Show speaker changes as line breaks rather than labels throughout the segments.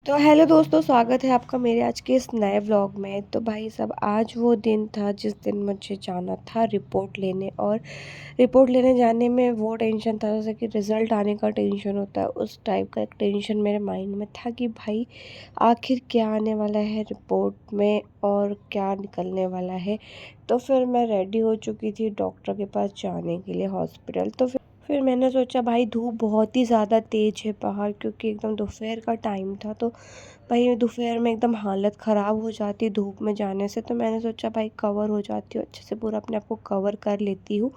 तो हेलो दोस्तों, स्वागत है आपका मेरे आज के इस नए व्लॉग में। तो भाई साहब, आज वो दिन था जिस दिन मुझे जाना था रिपोर्ट लेने। और रिपोर्ट लेने जाने में वो टेंशन था जैसे कि रिज़ल्ट आने का टेंशन होता है, उस टाइप का एक टेंशन मेरे माइंड में था कि भाई आखिर क्या आने वाला है रिपोर्ट में और क्या निकलने वाला है। तो फिर मैं रेडी हो चुकी थी डॉक्टर के पास जाने के लिए हॉस्पिटल। तो फिर मैंने सोचा भाई धूप बहुत ही ज़्यादा तेज़ है बाहर, क्योंकि एकदम दोपहर का टाइम था। तो भाई दोपहर में एकदम हालत ख़राब हो जाती धूप में जाने से। तो मैंने सोचा भाई कवर हो जाती हूँ अच्छे से, पूरा अपने आप को कवर कर लेती हूँ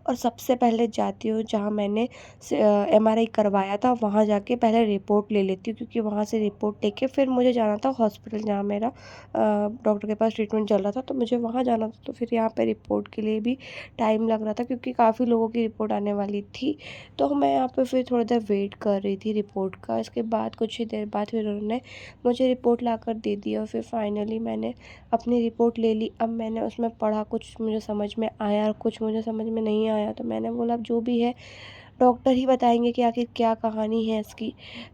और सबसे पहले जाती हूँ जहाँ मैंने एमआरआई करवाया था, वहाँ जाके पहले रिपोर्ट ले लेती हूँ, क्योंकि वहाँ से रिपोर्ट लेके फिर मुझे जाना था हॉस्पिटल जहाँ मेरा डॉक्टर के पास ट्रीटमेंट चल रहा था। तो मुझे वहाँ जाना था, तो फिर यहाँ पे रिपोर्ट के लिए भी टाइम लग रहा था क्योंकि काफ़ी लोगों की रिपोर्ट आने वाली थी। तो मैं यहाँ पे फिर थोड़ी देर वेट कर रही थी रिपोर्ट का। इसके बाद कुछ ही देर बाद फिर उन्होंने मुझे रिपोर्ट ला कर दे दिया और फिर फाइनली मैंने अपनी रिपोर्ट ले ली। अब मैंने उसमें पढ़ा, कुछ मुझे समझ में आया और कुछ मुझे समझ में नहीं आया। तो मैंने बोला अब जो भी है डॉक्टर ही बताएंगे कि आखिर क्या कहानी है इसकी।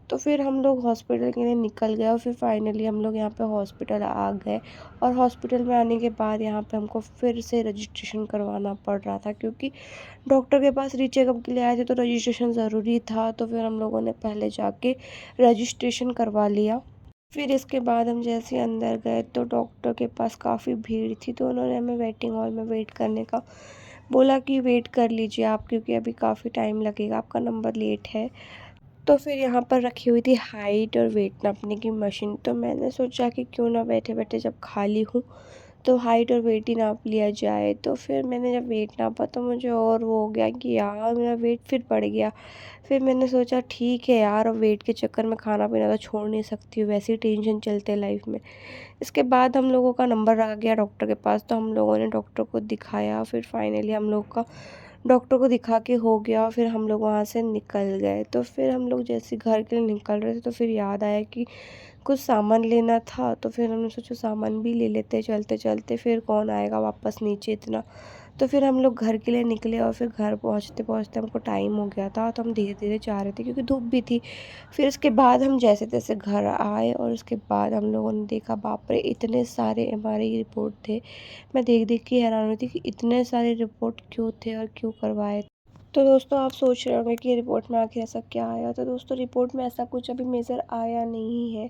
तो फिर हम लोग हॉस्पिटल के लिए निकल गए और फिर फाइनली हम लोग यहाँ पे हॉस्पिटल आ गए। और हॉस्पिटल में आने के बाद यहाँ पे हमको फिर से रजिस्ट्रेशन करवाना पड़ रहा था, क्योंकि डॉक्टर के पास रीचेकअप के लिए आए थे तो रजिस्ट्रेशन ज़रूरी था। तो फिर हम लोगों ने पहले जाके रजिस्ट्रेशन करवा लिया। फिर इसके बाद हम जैसे ही अंदर गए तो डॉक्टर के पास काफ़ी भीड़ थी, तो उन्होंने हमें वेटिंग हॉल में वेट करने का बोला कि वेट कर लीजिए आप, क्योंकि अभी काफ़ी टाइम लगेगा, आपका नंबर लेट है। तो फिर यहाँ पर रखी हुई थी हाइट और वेट नापने की मशीन। तो मैंने सोचा कि क्यों ना बैठे बैठे जब खाली हूँ तो हाइट और वेट ही नाप लिया जाए। तो फिर मैंने जब वेट नापा तो मुझे और वो हो गया कि यार मेरा वेट फिर बढ़ गया। फिर मैंने सोचा ठीक है यार, अब वेट के चक्कर में खाना पीना तो छोड़ नहीं सकती हूँ, वैसे ही टेंशन चलते लाइफ में। इसके बाद हम लोगों का नंबर रखा गया डॉक्टर के पास, तो हम लोगों ने डॉक्टर को दिखाया। फिर फाइनली हम लोग का डॉक्टर को दिखा के हो गया। फिर हम लोग वहाँ से निकल गए। तो फिर हम लोग जैसे घर के लिए निकल रहे थे तो फिर याद आया कि कुछ सामान लेना था। तो फिर हमने सोचा सामान भी ले लेते हैं चलते चलते, फिर कौन आएगा वापस नीचे इतना। तो फिर हम लोग घर के लिए निकले और फिर घर पहुँचते पहुँचते हमको टाइम हो गया था, तो हम धीरे धीरे जा रहे थे क्योंकि धूप भी थी। फिर उसके बाद हम जैसे तैसे घर आए और उसके बाद हम लोगों ने देखा बाप रे इतने सारे एमआरआई रिपोर्ट थे। मैं देख देख के हैरान हुई थी कि इतने सारे रिपोर्ट क्यों थे और क्यों करवाए। तो दोस्तों आप सोच रहे होंगे कि रिपोर्ट में आखिर ऐसा क्या आया। तो दोस्तों रिपोर्ट में ऐसा कुछ अभी मेजर आया नहीं है,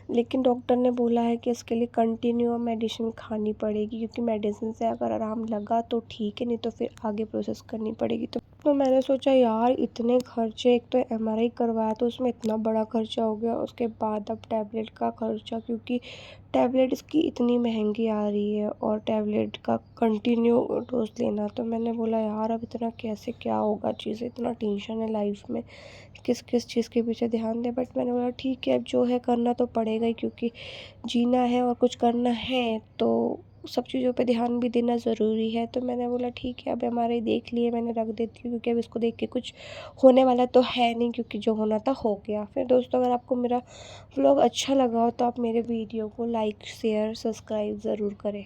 लेकिन डॉक्टर ने बोला है कि इसके लिए कंटिन्यू मेडिसिन खानी पड़ेगी, क्योंकि मेडिसिन से अगर आराम लगा तो ठीक है, नहीं तो फिर आगे प्रोसेस करनी पड़ेगी। तो मैंने सोचा यार इतने खर्चे, एक तो एमआरआई करवाया तो उसमें इतना बड़ा खर्चा हो गया, उसके बाद अब टैबलेट का खर्चा, क्योंकि टैबलेट इसकी इतनी महंगी आ रही है और टैबलेट का कंटिन्यू डोज लेना। तो मैंने बोला यार अब इतना कैसे क्या होगा, चीज़ें इतना टेंशन है लाइफ में, किस किस चीज़ के पीछे ध्यान दें। बट मैंने बोला ठीक है अब जो है करना तो पड़ेगा ही, क्योंकि जीना है और कुछ करना है तो सब चीज़ों पे ध्यान भी देना ज़रूरी है। तो मैंने बोला ठीक है अब हमारे देख लिए, मैंने रख देती हूँ, क्योंकि अब इसको देख के कुछ होने वाला तो है नहीं, क्योंकि जो होना था हो गया। फिर दोस्तों अगर आपको मेरा व्लॉग अच्छा लगा हो तो आप मेरे वीडियो को लाइक शेयर सब्सक्राइब ज़रूर करें।